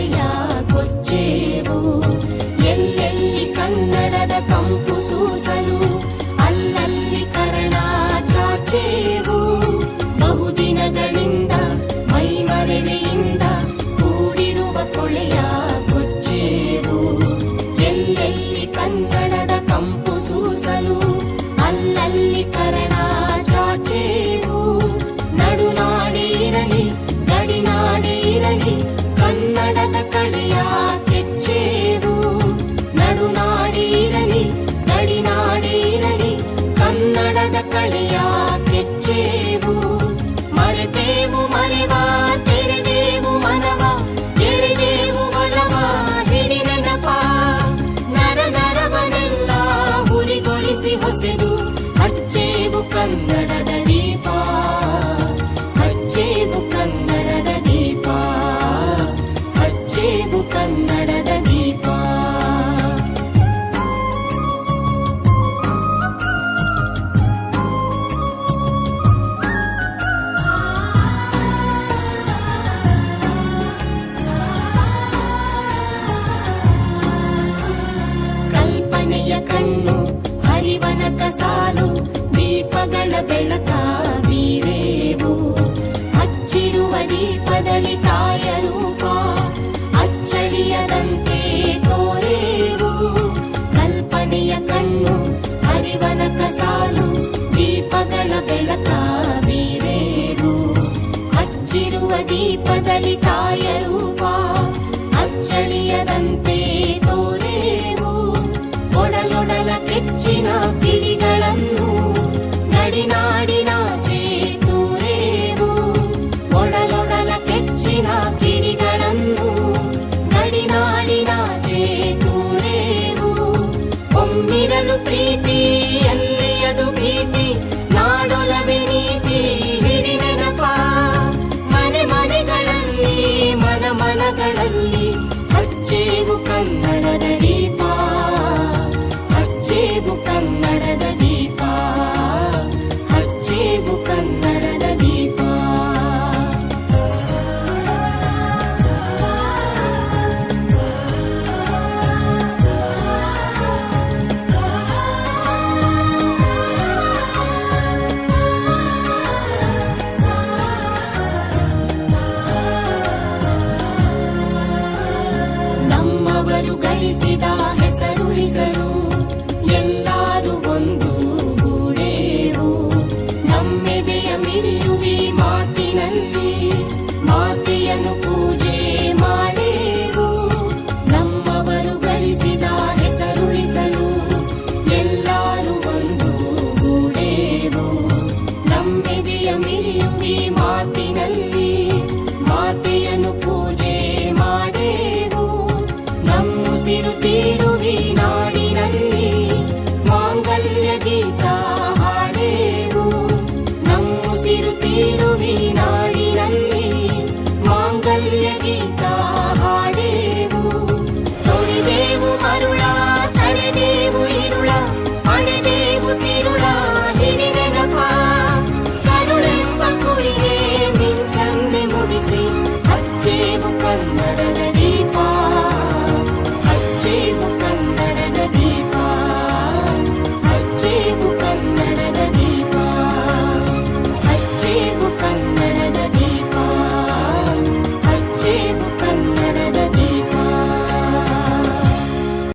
ಕೊಳೆಯ ಕೊಚ್ಚೇವು. ಎಲ್ಲೆಲ್ಲಿ ಕನ್ನಡದ ಕಂಪು ಸೂಸಲು ಅಲ್ಲಲ್ಲಿ ಕರ್ಣ ಚಾಚೇವು. ಬಹುದಿನಗಳಿಂದ ಮೈಮರೆಯಿಂದ ಕೂಡಿರುವ ಕೊಳೆಯ ಕೊಚ್ಚೇವು. ಎಲ್ಲೆಲ್ಲಿ ಕನ್ನಡದ ಕಂಪು ಸೂಸಲು ಅಲ್ಲಲ್ಲಿ ಕರ್ಣ ಚಾಚೇವು. ನಡುನಾಡಿ ಇರಲಿ ಗಡಿನಾಡಿ ಇರಲಿ ಕನ್ನಡದ ಕಳೆಯ ಕೆಚ್ಚೇವು. ನಡುನಾಡಿ ಇರಲಿ ಗಡಿನಾಡಿ ಇರಲಿ ಕನ್ನಡದ ಕಳೆಯ ಕೆಚ್ಚೇವು. ಮರೆತೇವು ಮರೆವ ತೆರೆದೇವು ಮನವ ಎಳೆದೇವು ಒಲವ ಹಿಡಿ ನೆನಪ. ನರ ನರವನೆಲ್ಲ ಹುರಿಗೊಳಿಸಿ ಹೊಸೆದು ಹಚ್ಚೇವು ಕನ್ನಡದ ದೀಪ. ಹಚ್ಚೇವು ಕನ್ನಡದ ದೀಪ. ಹಚ್ಚೇವು ಕನ್ನಡದ ದೀಪ. ಕಲ್ಪನೆಯ ಕಣ್ಣು ಹರಿವನಕ ಸಾಲು ದೀಪಗಳ ಬೆಳಕ ಬೀರೇವು. ಹಚ್ಚಿರುವ ದೀಪದಲ್ಲಿ ತಾಯ ರೂಪ ಅಚ್ಚಳಿಯದಂತೆ ತೋರೇವು. ಕಲ್ಪನೆಯ ಕಣ್ಣು ಹರಿವನಕ ಸಾಲು ದೀಪಗಳ ಬೆಳಕ ಬೀರೇವು. ಹಚ್ಚಿರುವ ದೀಪದಲ್ಲಿ ತಾಯ ರೂಪ ಅಚ್ಚಳಿಯದಂತೆ ತೋರೇವು. ಒಡಲೊಡಲ ಕೆಚ್ಚಿನ ಕಿಡಿಗಳನ್ನು ಗಡಿನಾಡಿನಾಚೆ ತೂರೇವು. ಒಡಲೊಡಲ ಕೆಚ್ಚಿನ ಕಿಡಿಗಳನ್ನು ಗಡಿನಾಡಿನಾಚೆ ತೂರೇವು. ಒಮ್ಮಿರಲು ಪ್ರೀತಿ ಎಲ್ಲಿಯದು ಭೀತಿ ನಾಡೊಲವೇ ನೀತಿ ಹಿಡಿ ನೆನಪ. ಮನೆ ಮನೆಗಳಲ್ಲಿ ಮನ ಮನಗಳಲ್ಲಿ ಹಚ್ಚೇವು ಕನ್ನಡದ ದೀಪ. ಹಚ್ಚೇವು ಕನ್ನಡದ ದೀಪ. ಹಚ್ಚೇವು ಕನ್ನಡದ ದೀಪ. ನಮ್ಮವರು ಗಳಿಸಿದ ಹೆಸರುಳಿಸಲು ಎಲ್ಲರೂ ಒಂದು ಗೂಡೇವು. ನಮ್ಮೆದೆಯ ಮಿಡಿಯುವಿ ಮಾತಿನಲ್ಲಿ ಮಾತೆಯನ್ನು ಪೂಜೆ ಮಾಡೇವು. ನಮ್ಮವರು ಗಳಿಸಿದ ಹೆಸರುಳಿಸಲು ಎಲ್ಲರೂ ಒಂದು ಗೂಡೇವು. ನಮ್ಮೆದೆಯ ಮಿಡಿಯುವಿ ಮಾತಿನಲ್ಲಿ ಮಾತೆಯನ್ನು ಪೂಜೆ ಮಾಡೇವು. ನಮ್ಮುಸಿರು ತೀಡುವಿ ನಾಡಿನಲ್ಲಿ ಮಾಂಗಲ್ಯ ಗೀತ ಹಾಡೇವು. ನಮ್ಮುಸಿರು ತೀಡುವಿ ನಾಡಿನಲ್ಲಿ ಮಾಂಗಲ್ಯ ಗೀತ